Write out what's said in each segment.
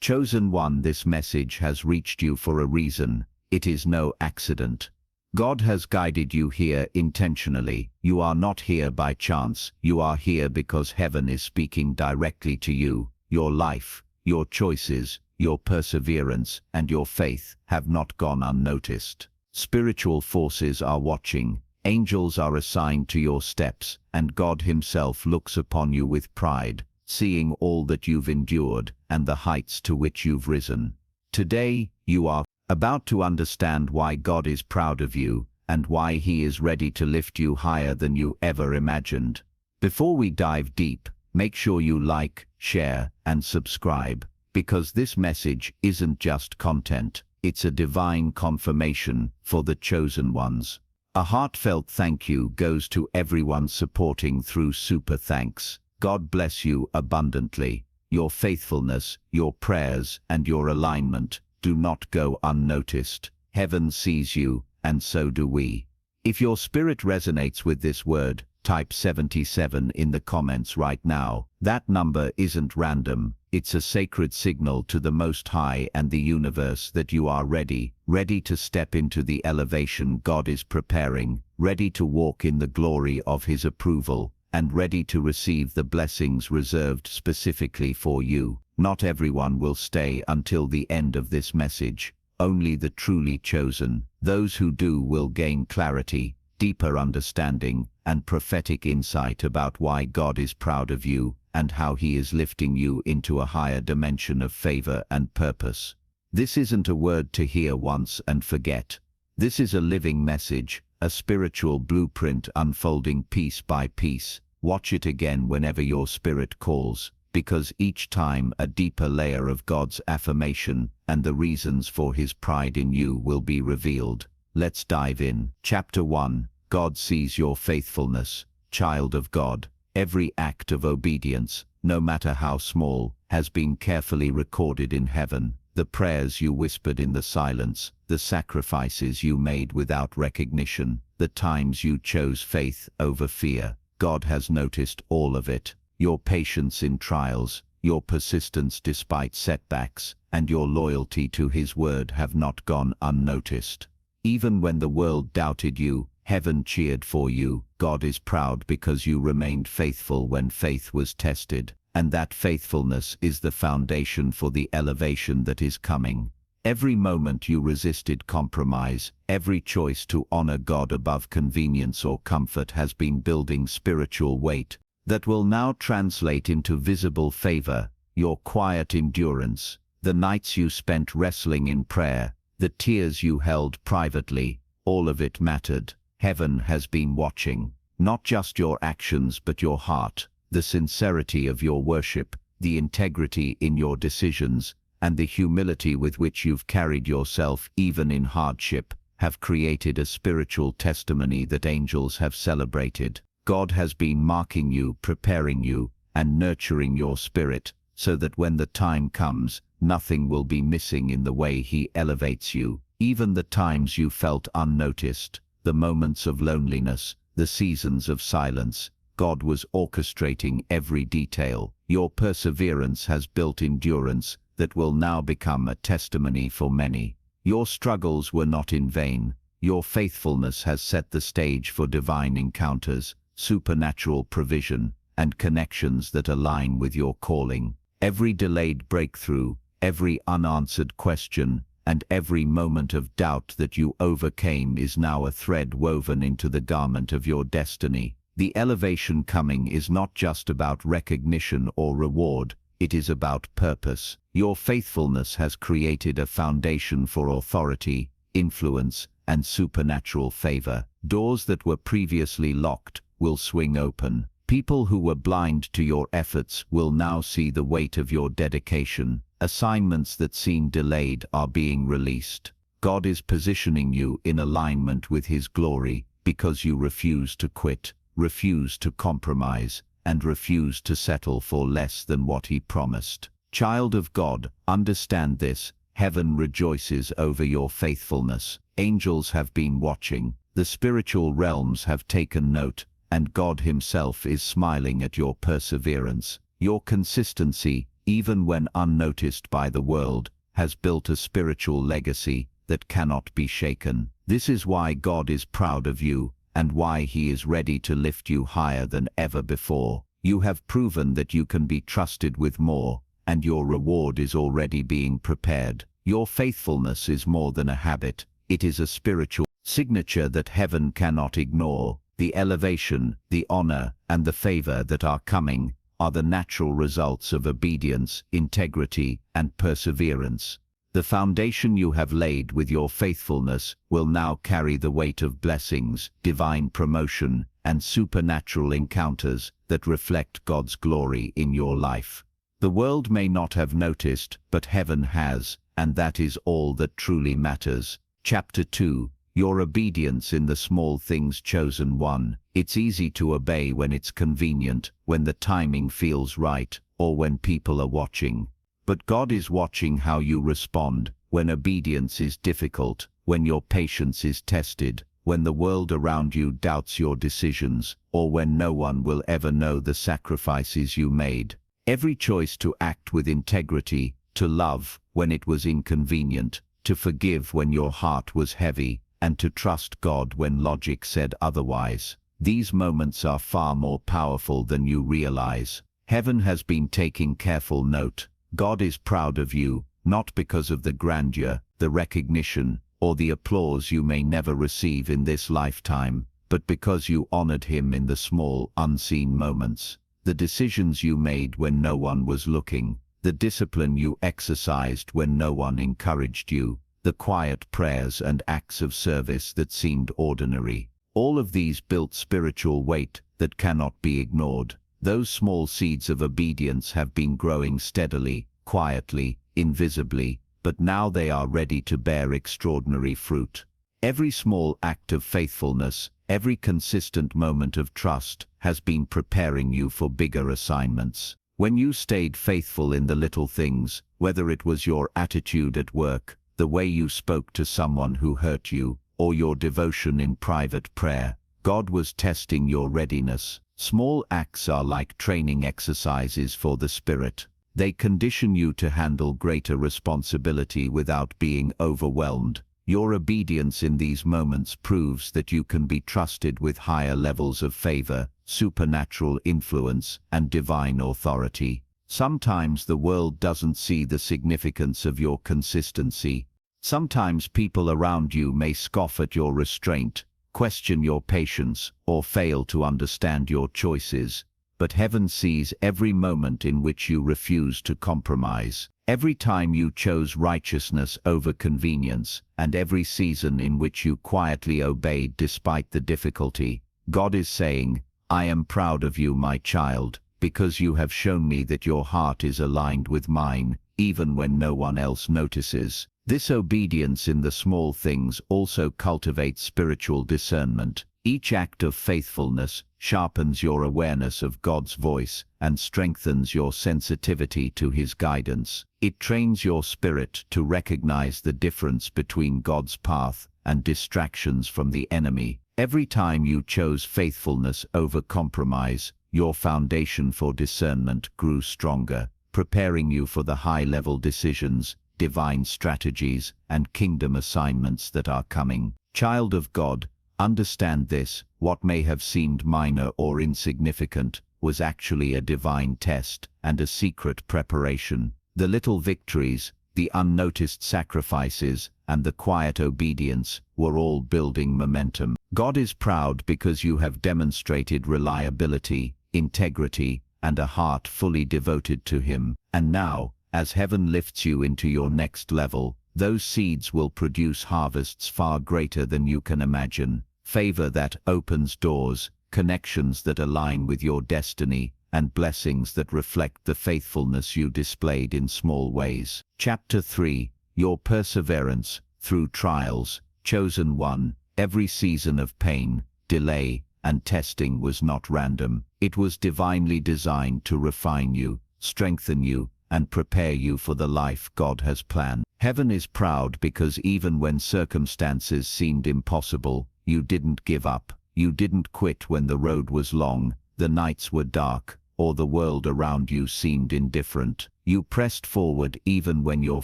Chosen one, this message has reached you for a reason. It is no accident. God has guided you here intentionally. You are not here by chance. You are here because heaven is speaking directly to you. Your life, your choices, your perseverance, and your faith have not gone unnoticed. Spiritual forces are watching. Angels are assigned to your steps, and God Himself looks upon you with pride, seeing all that you've endured and the heights to which you've risen. Today, you are about to understand why God is proud of you and why He is ready to lift you higher than you ever imagined. Before we dive deep, make sure you like, share, and subscribe, because this message isn't just content, it's a divine confirmation for the chosen ones. A heartfelt thank you goes to everyone supporting through Super Thanks. God bless you abundantly. Your faithfulness, your prayers, and your alignment do not go unnoticed. Heaven sees you, and so do we. If your spirit resonates with this word, type 77 in the comments right now. That number isn't random. It's a sacred signal to the Most High and the universe that you are ready to step into the elevation God is preparing, ready to walk in the glory of His approval, and ready to receive the blessings reserved specifically for you. Not everyone will stay until the end of this message. Only the truly chosen. Those who do will gain clarity, deeper understanding, and prophetic insight about why God is proud of you and how He is lifting you into a higher dimension of favor and purpose. This isn't a word to hear once and forget. This is a living message, a spiritual blueprint unfolding piece by piece. Watch it again whenever your spirit calls, because each time a deeper layer of God's affirmation and the reasons for His pride in you will be revealed. Let's dive in. Chapter 1. God sees your faithfulness. Child of God, every act of obedience, no matter how small, has been carefully recorded in heaven. The prayers you whispered in the silence, the sacrifices you made without recognition, the times you chose faith over fear. God has noticed all of it. Your patience in trials, your persistence despite setbacks, and your loyalty to His word have not gone unnoticed. Even when the world doubted you, heaven cheered for you. God is proud because you remained faithful when faith was tested, and that faithfulness is the foundation for the elevation that is coming. Every moment you resisted compromise, every choice to honor God above convenience or comfort has been building spiritual weight that will now translate into visible favor. Your quiet endurance, the nights you spent wrestling in prayer, the tears you held privately, all of it mattered. Heaven has been watching, not just your actions but your heart, the sincerity of your worship, the integrity in your decisions, and the humility with which you've carried yourself even in hardship, have created a spiritual testimony that angels have celebrated. God has been marking you, preparing you, and nurturing your spirit, so that when the time comes, nothing will be missing in the way He elevates you. Even the times you felt unnoticed, the moments of loneliness, the seasons of silence, God was orchestrating every detail. Your perseverance has built endurance that will now become a testimony for many. Your struggles were not in vain. Your faithfulness has set the stage for divine encounters, supernatural provision, and connections that align with your calling. Every delayed breakthrough, every unanswered question, and every moment of doubt that you overcame is now a thread woven into the garment of your destiny. The elevation coming is not just about recognition or reward, it is about purpose. Your faithfulness has created a foundation for authority, influence, and supernatural favor. Doors that were previously locked will swing open. People who were blind to your efforts will now see the weight of your dedication. Assignments that seemed delayed are being released. God is positioning you in alignment with His glory because you refuse to quit, refuse to compromise, and refuse to settle for less than what He promised. Child of God, understand this. Heaven rejoices over your faithfulness. Angels have been watching. The spiritual realms have taken note, and God Himself is smiling at your perseverance. Your consistency, even when unnoticed by the world, has built a spiritual legacy that cannot be shaken. This is why God is proud of you, and why He is ready to lift you higher than ever before. You have proven that you can be trusted with more, and your reward is already being prepared. Your faithfulness is more than a habit. It is a spiritual signature that heaven cannot ignore. The elevation, the honor, and the favor that are coming are the natural results of obedience, integrity, and perseverance. The foundation you have laid with your faithfulness will now carry the weight of blessings, divine promotion, and supernatural encounters that reflect God's glory in your life. The world may not have noticed, but heaven has, and that is all that truly matters. Chapter 2. Your obedience in the small things. Chosen one. It's easy to obey when it's convenient, when the timing feels right, or when people are watching. But God is watching how you respond, when obedience is difficult, when your patience is tested, when the world around you doubts your decisions, or when no one will ever know the sacrifices you made. Every choice to act with integrity, to love when it was inconvenient, to forgive when your heart was heavy, and to trust God when logic said otherwise. These moments are far more powerful than you realize. Heaven has been taking careful note. God is proud of you, not because of the grandeur, the recognition, or the applause you may never receive in this lifetime, but because you honored Him in the small, unseen moments. The decisions you made when no one was looking, the discipline you exercised when no one encouraged you, the quiet prayers and acts of service that seemed ordinary. All of these built spiritual weight that cannot be ignored. Those small seeds of obedience have been growing steadily, quietly, invisibly, but now they are ready to bear extraordinary fruit. Every small act of faithfulness, every consistent moment of trust has been preparing you for bigger assignments. When you stayed faithful in the little things, whether it was your attitude at work, the way you spoke to someone who hurt you, or your devotion in private prayer, God was testing your readiness. Small acts are like training exercises for the Spirit. They condition you to handle greater responsibility without being overwhelmed. Your obedience in these moments proves that you can be trusted with higher levels of favor, supernatural influence, and divine authority. Sometimes the world doesn't see the significance of your consistency. Sometimes people around you may scoff at your restraint, question your patience, or fail to understand your choices. But heaven sees every moment in which you refuse to compromise, every time you chose righteousness over convenience, and every season in which you quietly obeyed despite the difficulty. God is saying, I am proud of you, my child, because you have shown me that your heart is aligned with mine, even when no one else notices. This obedience in the small things also cultivates spiritual discernment. Each act of faithfulness sharpens your awareness of God's voice and strengthens your sensitivity to His guidance. It trains your spirit to recognize the difference between God's path and distractions from the enemy. Every time you chose faithfulness over compromise, your foundation for discernment grew stronger, preparing you for the high-level decisions, divine strategies, and kingdom assignments that are coming. Child of God, understand this: what may have seemed minor or insignificant was actually a divine test and a secret preparation. The little victories, the unnoticed sacrifices, and the quiet obedience were all building momentum. God is proud because you have demonstrated reliability, integrity, and a heart fully devoted to Him. And now, as heaven lifts you into your next level, those seeds will produce harvests far greater than you can imagine. Favor that opens doors, connections that align with your destiny, and blessings that reflect the faithfulness you displayed in small ways. Chapter 3. Your perseverance through trials. Chosen one, every season of pain, delay, and testing was not random. It was divinely designed to refine you, strengthen you, and prepare you for the life God has planned. Heaven is proud because even when circumstances seemed impossible, you didn't give up. You didn't quit when the road was long, the nights were dark, or the world around you seemed indifferent. You pressed forward even when your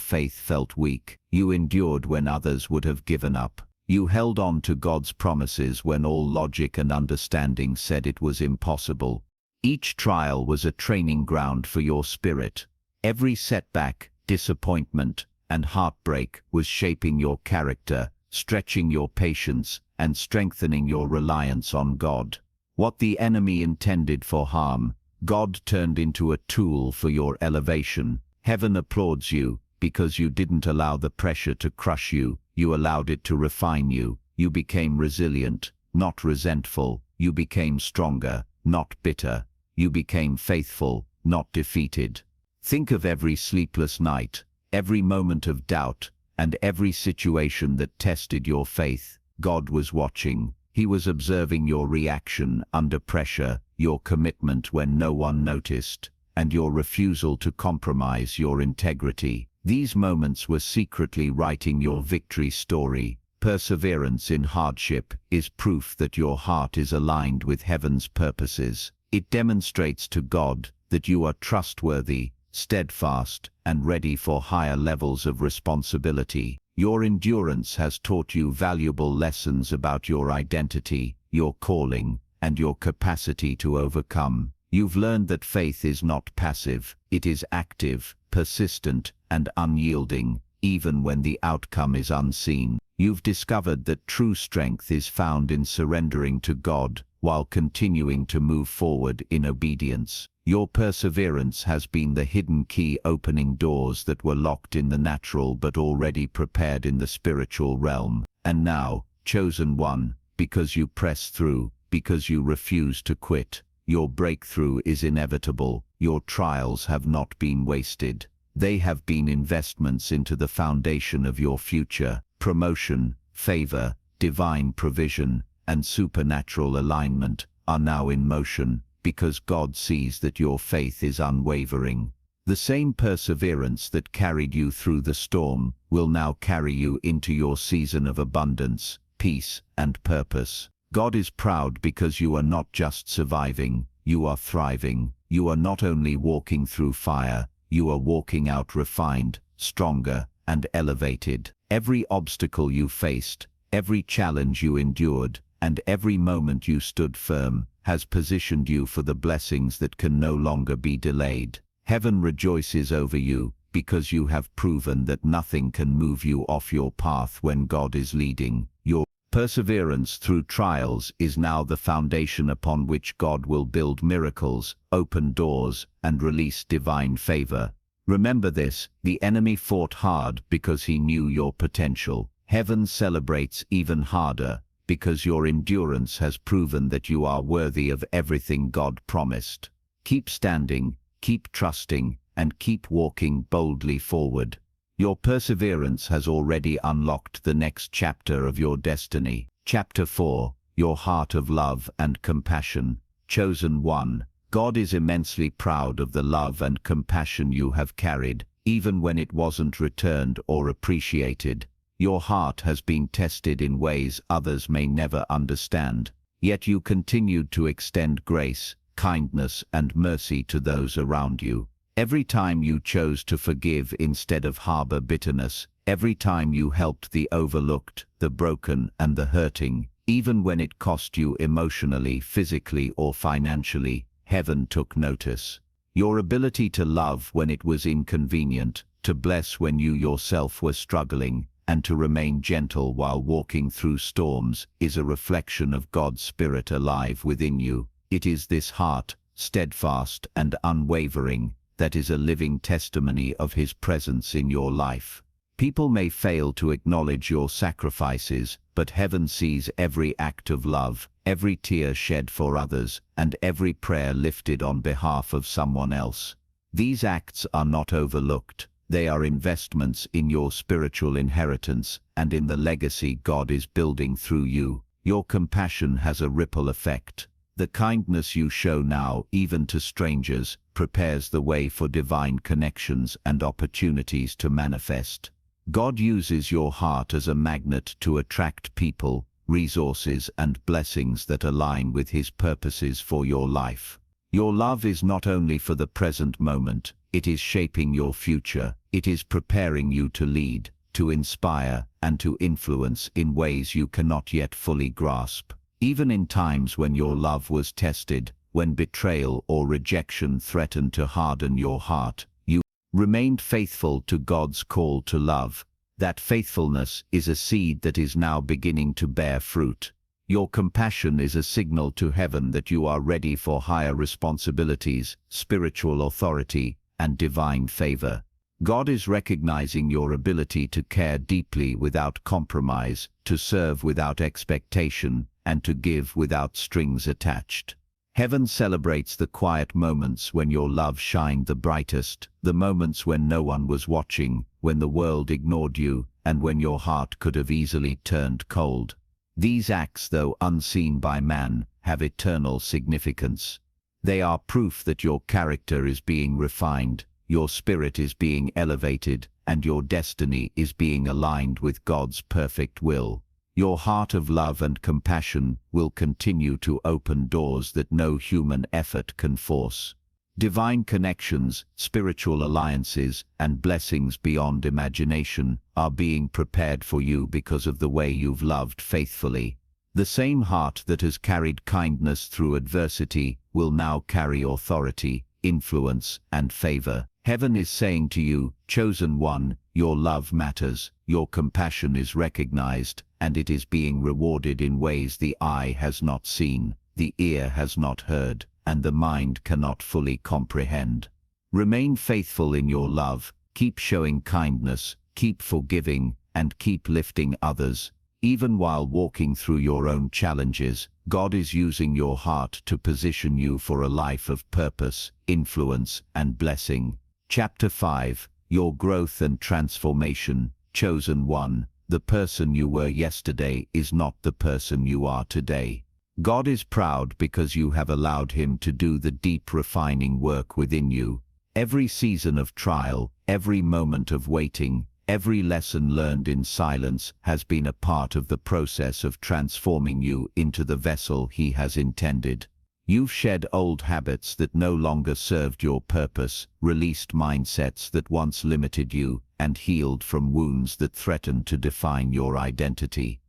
faith felt weak. You endured when others would have given up. You held on to God's promises when all logic and understanding said it was impossible. Each trial was a training ground for your spirit. Every setback, disappointment, and heartbreak was shaping your character, stretching your patience, and strengthening your reliance on God. What the enemy intended for harm, God turned into a tool for your elevation. Heaven applauds you because you didn't allow the pressure to crush you. You allowed it to refine you. You became resilient, not resentful. You became stronger, not bitter. You became faithful, not defeated. Think of every sleepless night, every moment of doubt, and every situation that tested your faith. God was watching. He was observing your reaction under pressure, your commitment when no one noticed, and your refusal to compromise your integrity. These moments were secretly writing your victory story. Perseverance in hardship is proof that your heart is aligned with heaven's purposes. It demonstrates to God that you are trustworthy, steadfast, and ready for higher levels of responsibility. Your endurance has taught you valuable lessons about your identity, your calling, and your capacity to overcome. You've learned that faith is not passive, it is active, persistent, and unyielding, even when the outcome is unseen. You've discovered that true strength is found in surrendering to God while continuing to move forward in obedience. Your perseverance has been the hidden key opening doors that were locked in the natural but already prepared in the spiritual realm. And now, chosen one, because you press through, because you refuse to quit, your breakthrough is inevitable. Your trials have not been wasted. They have been investments into the foundation of your future. Promotion, favor, divine provision, and supernatural alignment are now in motion, because God sees that your faith is unwavering. The same perseverance that carried you through the storm will now carry you into your season of abundance, peace, and purpose. God is proud because you are not just surviving, you are thriving. You are not only walking through fire, you are walking out refined, stronger, and elevated. Every obstacle you faced, every challenge you endured, and every moment you stood firm has positioned you for the blessings that can no longer be delayed. Heaven rejoices over you because you have proven that nothing can move you off your path when God is leading. Your perseverance through trials is now the foundation upon which God will build miracles, open doors, and release divine favor. Remember this, the enemy fought hard because he knew your potential. Heaven celebrates even harder because your endurance has proven that you are worthy of everything God promised. Keep standing, keep trusting, and keep walking boldly forward. Your perseverance has already unlocked the next chapter of your destiny. Chapter 4, Your Heart of Love and Compassion. Chosen one, God is immensely proud of the love and compassion you have carried, even when it wasn't returned or appreciated. Your heart has been tested in ways others may never understand, yet you continued to extend grace, kindness, and mercy to those around you. Every time you chose to forgive instead of harbor bitterness, every time you helped the overlooked, the broken, and the hurting, even when it cost you emotionally, physically, or financially, heaven took notice. Your ability to love when it was inconvenient, to bless when you yourself were struggling, and to remain gentle while walking through storms is a reflection of God's Spirit alive within you. It is this heart, steadfast and unwavering, that is a living testimony of His presence in your life. People may fail to acknowledge your sacrifices, but heaven sees every act of love, every tear shed for others, and every prayer lifted on behalf of someone else. These acts are not overlooked. They are investments in your spiritual inheritance and in the legacy God is building through you. Your compassion has a ripple effect. The kindness you show now, even to strangers, prepares the way for divine connections and opportunities to manifest. God uses your heart as a magnet to attract people, resources, and blessings that align with His purposes for your life. Your love is not only for the present moment, it is shaping your future. It is preparing you to lead, to inspire, and to influence in ways you cannot yet fully grasp. Even in times when your love was tested, when betrayal or rejection threatened to harden your heart, you remained faithful to God's call to love. That faithfulness is a seed that is now beginning to bear fruit. Your compassion is a signal to heaven that you are ready for higher responsibilities, spiritual authority, and divine favor. God is recognizing your ability to care deeply without compromise, to serve without expectation, and to give without strings attached. Heaven celebrates the quiet moments when your love shined the brightest, the moments when no one was watching, when the world ignored you, and when your heart could have easily turned cold. These acts, though unseen by man, have eternal significance. They are proof that your character is being refined, your spirit is being elevated, and your destiny is being aligned with God's perfect will. Your heart of love and compassion will continue to open doors that no human effort can force. Divine connections, spiritual alliances, and blessings beyond imagination are being prepared for you because of the way you've loved faithfully. The same heart that has carried kindness through adversity will now carry authority, influence, and favor. Heaven is saying to you, chosen one, your love matters, your compassion is recognized, and it is being rewarded in ways the eye has not seen, the ear has not heard, and the mind cannot fully comprehend. Remain faithful in your love, keep showing kindness, keep forgiving, and keep lifting others. Even while walking through your own challenges, God is using your heart to position you for a life of purpose, influence, and blessing. Chapter 5. Your growth and transformation. Chosen one, the person you were yesterday is not the person you are today. God is proud because you have allowed Him to do the deep refining work within you. Every season of trial, every moment of waiting, every lesson learned in silence has been a part of the process of transforming you into the vessel He has intended. You've shed old habits that no longer served your purpose, released mindsets that once limited you, and healed from wounds that threatened to define your identity.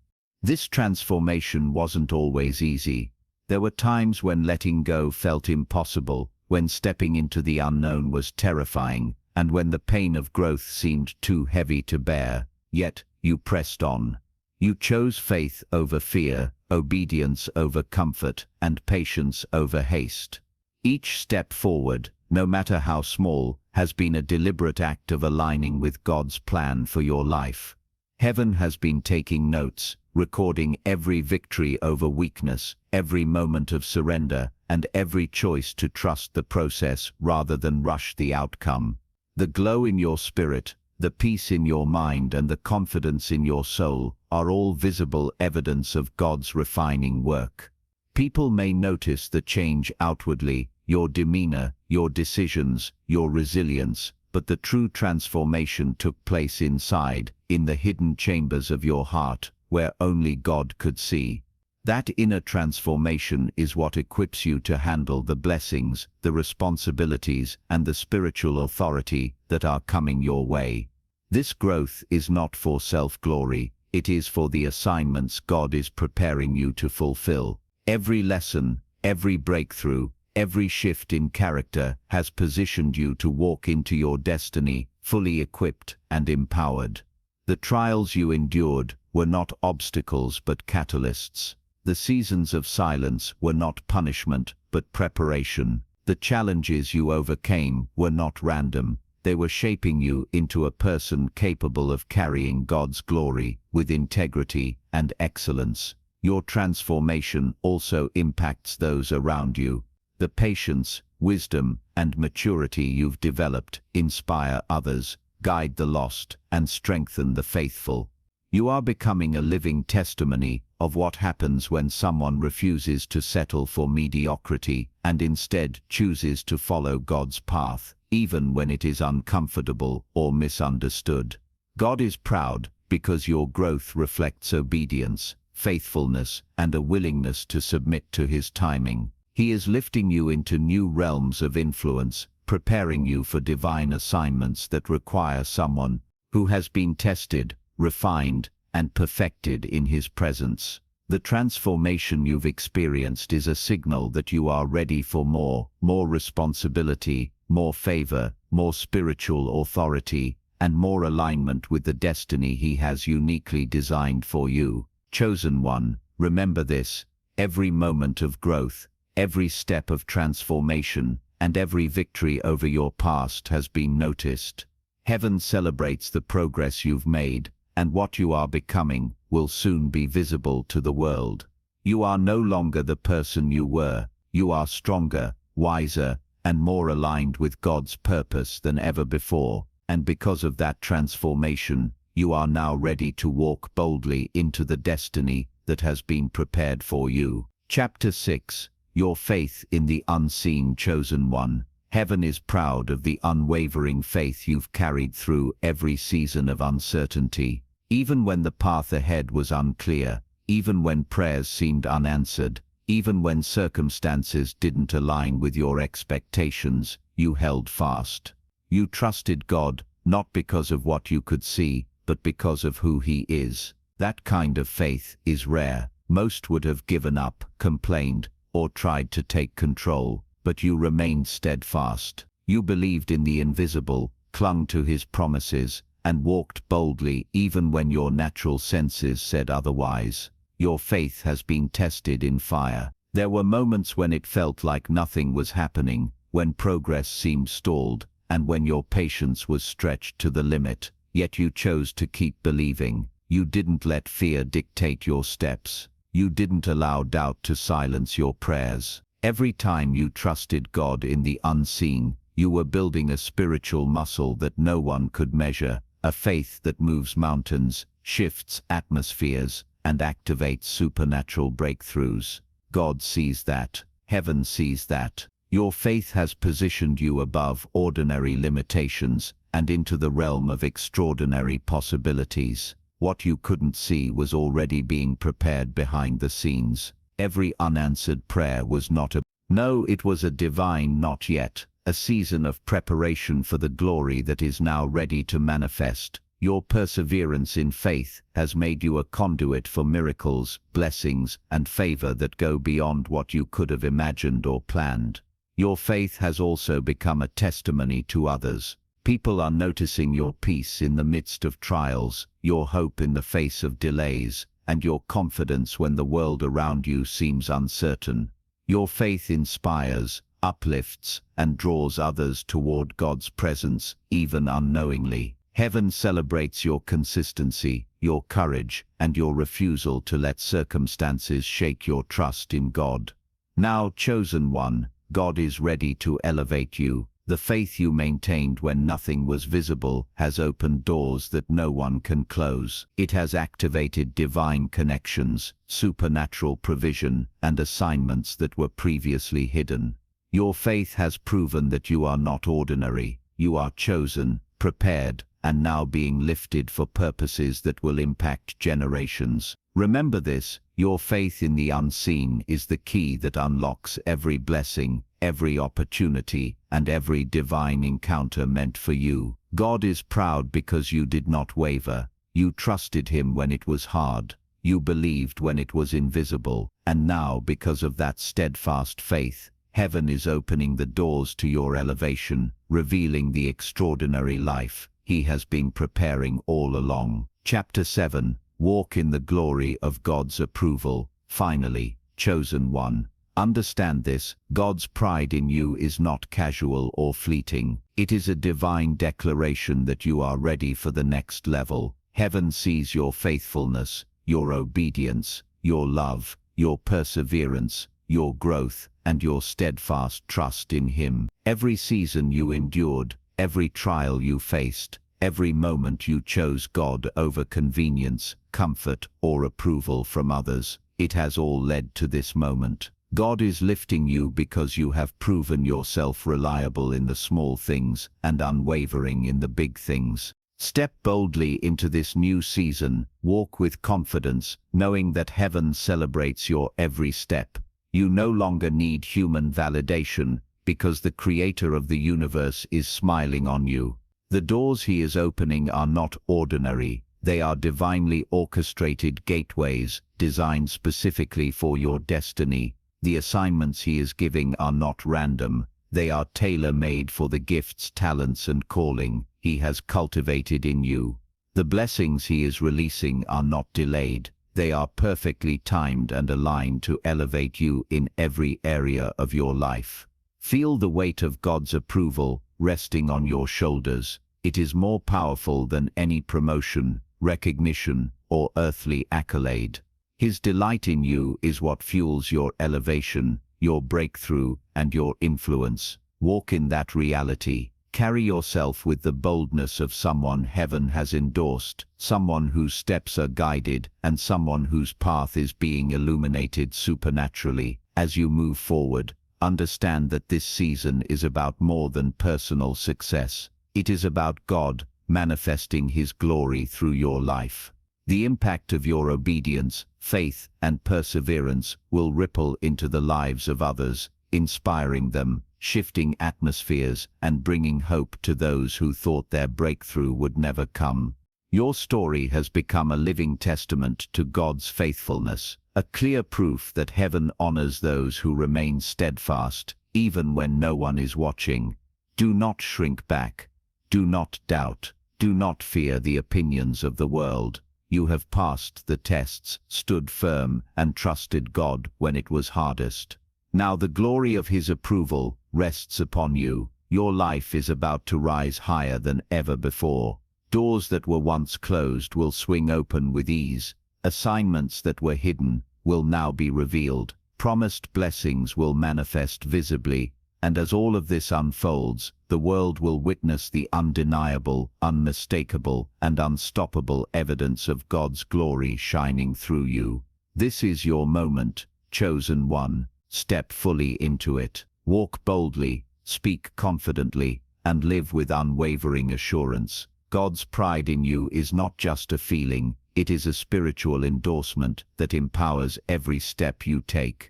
This transformation wasn't always easy. There were times when letting go felt impossible, when stepping into the unknown was terrifying, and when the pain of growth seemed too heavy to bear. Yet, you pressed on. You chose faith over fear, obedience over comfort, and patience over haste. Each step forward, no matter how small, has been a deliberate act of aligning with God's plan for your life. Heaven has been taking notes, recording every victory over weakness, every moment of surrender, and every choice to trust the process rather than rush the outcome. The glow in your spirit, the peace in your mind, and the confidence in your soul are all visible evidence of God's refining work. People may notice the change outwardly, your demeanor, your decisions, your resilience, but the true transformation took place inside, in the hidden chambers of your heart, where only God could see. That inner transformation is what equips you to handle the blessings, the responsibilities, and the spiritual authority that are coming your way. This growth is not for self-glory, it is for the assignments God is preparing you to fulfill. Every lesson, every breakthrough, every shift in character has positioned you to walk into your destiny, fully equipped and empowered. The trials you endured were not obstacles but catalysts. The seasons of silence were not punishment but preparation. The challenges you overcame were not random. They were shaping you into a person capable of carrying God's glory with integrity and excellence. Your transformation also impacts those around you. The patience, wisdom, and maturity you've developed inspire others, guide the lost, and strengthen the faithful. You are becoming a living testimony of what happens when someone refuses to settle for mediocrity and instead chooses to follow God's path, even when it is uncomfortable or misunderstood. God is proud because your growth reflects obedience, faithfulness, and a willingness to submit to His timing. He is lifting you into new realms of influence, preparing you for divine assignments that require someone who has been tested, refined, and perfected in His presence. The transformation you've experienced is a signal that you are ready for more responsibility, more favor, more spiritual authority, and more alignment with the destiny He has uniquely designed for you. Chosen one, remember this: every moment of growth, every step of transformation, and every victory over your past has been noticed. Heaven celebrates the progress you've made, and what you are becoming will soon be visible to the world. You are no longer the person you were. You are stronger, wiser, and more aligned with God's purpose than ever before, and because of that transformation, you are now ready to walk boldly into the destiny that has been prepared for you. Chapter 6. Your faith in the unseen. Chosen one, heaven is proud of the unwavering faith you've carried through every season of uncertainty. Even when the path ahead was unclear, even when prayers seemed unanswered, even when circumstances didn't align with your expectations, you held fast. You trusted God, not because of what you could see, but because of who He is. That kind of faith is rare. Most would have given up, complained, or tried to take control, but you remained steadfast. You believed in the invisible, clung to His promises, and walked boldly even when your natural senses said otherwise. Your faith has been tested in fire. There were moments when it felt like nothing was happening, when progress seemed stalled, and when your patience was stretched to the limit. Yet you chose to keep believing. You didn't let fear dictate your steps. You didn't allow doubt to silence your prayers. Every time you trusted God in the unseen, you were building a spiritual muscle that no one could measure, a faith that moves mountains, shifts atmospheres, and activates supernatural breakthroughs. God sees that. Heaven sees that. Your faith has positioned you above ordinary limitations and into the realm of extraordinary possibilities. What you couldn't see was already being prepared behind the scenes. Every unanswered prayer was not a no, it was a divine not yet, a season of preparation for the glory that is now ready to manifest. Your perseverance in faith has made you a conduit for miracles, blessings, and favor that go beyond what you could have imagined or planned. Your faith has also become a testimony to others. People are noticing your peace in the midst of trials, your hope in the face of delays, and your confidence when the world around you seems uncertain. Your faith inspires, uplifts, and draws others toward God's presence, even unknowingly. Heaven celebrates your consistency, your courage, and your refusal to let circumstances shake your trust in God. Now, chosen one, God is ready to elevate you. The faith you maintained when nothing was visible has opened doors that no one can close. It has activated divine connections, supernatural provision, and assignments that were previously hidden. Your faith has proven that you are not ordinary. You are chosen, prepared, and now being lifted for purposes that will impact generations. Remember this: your faith in the unseen is the key that unlocks every blessing, every opportunity, and every divine encounter meant for you. God is proud because you did not waver. You trusted Him when it was hard. You believed when it was invisible. And now, because of that steadfast faith, Heaven is opening the doors to your elevation, revealing the extraordinary life He has been preparing all along. Chapter 7. Walk in the glory of God's approval. Finally, chosen one, understand this: God's pride in you is not casual or fleeting. It is a divine declaration that you are ready for the next level. Heaven sees your faithfulness, your obedience, your love, your perseverance, your growth, and your steadfast trust in Him. Every season you endured, every trial you faced, every moment you chose God over convenience, comfort, or approval from others, it has all led to this moment. God is lifting you because you have proven yourself reliable in the small things and unwavering in the big things. Step boldly into this new season. Walk with confidence, knowing that Heaven celebrates your every step. You no longer need human validation, because the Creator of the universe is smiling on you. The doors He is opening are not ordinary. They are divinely orchestrated gateways, designed specifically for your destiny. The assignments He is giving are not random. They are tailor-made for the gifts, talents, and calling He has cultivated in you. The blessings He is releasing are not delayed. They are perfectly timed and aligned to elevate you in every area of your life. Feel the weight of God's approval resting on your shoulders. It is more powerful than any promotion, recognition, or earthly accolade. His delight in you is what fuels your elevation, your breakthrough, and your influence. Walk in that reality. Carry yourself with the boldness of someone heaven has endorsed, someone whose steps are guided, and someone whose path is being illuminated supernaturally. As you move forward, understand that this season is about more than personal success. It is about God manifesting His glory through your life. The impact of your obedience, faith, and perseverance will ripple into the lives of others, inspiring them, shifting atmospheres, and bringing hope to those who thought their breakthrough would never come. Your story has become a living testament to God's faithfulness, a clear proof that heaven honors those who remain steadfast, even when no one is watching. Do not shrink back. Do not doubt. Do not fear the opinions of the world. You have passed the tests, stood firm, and trusted God when it was hardest. Now the glory of His approval rests upon you. Your life is about to rise higher than ever before. Doors that were once closed will swing open with ease. Assignments that were hidden will now be revealed. Promised blessings will manifest visibly. And as all of this unfolds, the world will witness the undeniable, unmistakable, and unstoppable evidence of God's glory shining through you. This is your moment, chosen one. Step fully into it. Walk boldly, speak confidently, and live with unwavering assurance. God's pride in you is not just a feeling, it is a spiritual endorsement that empowers every step you take.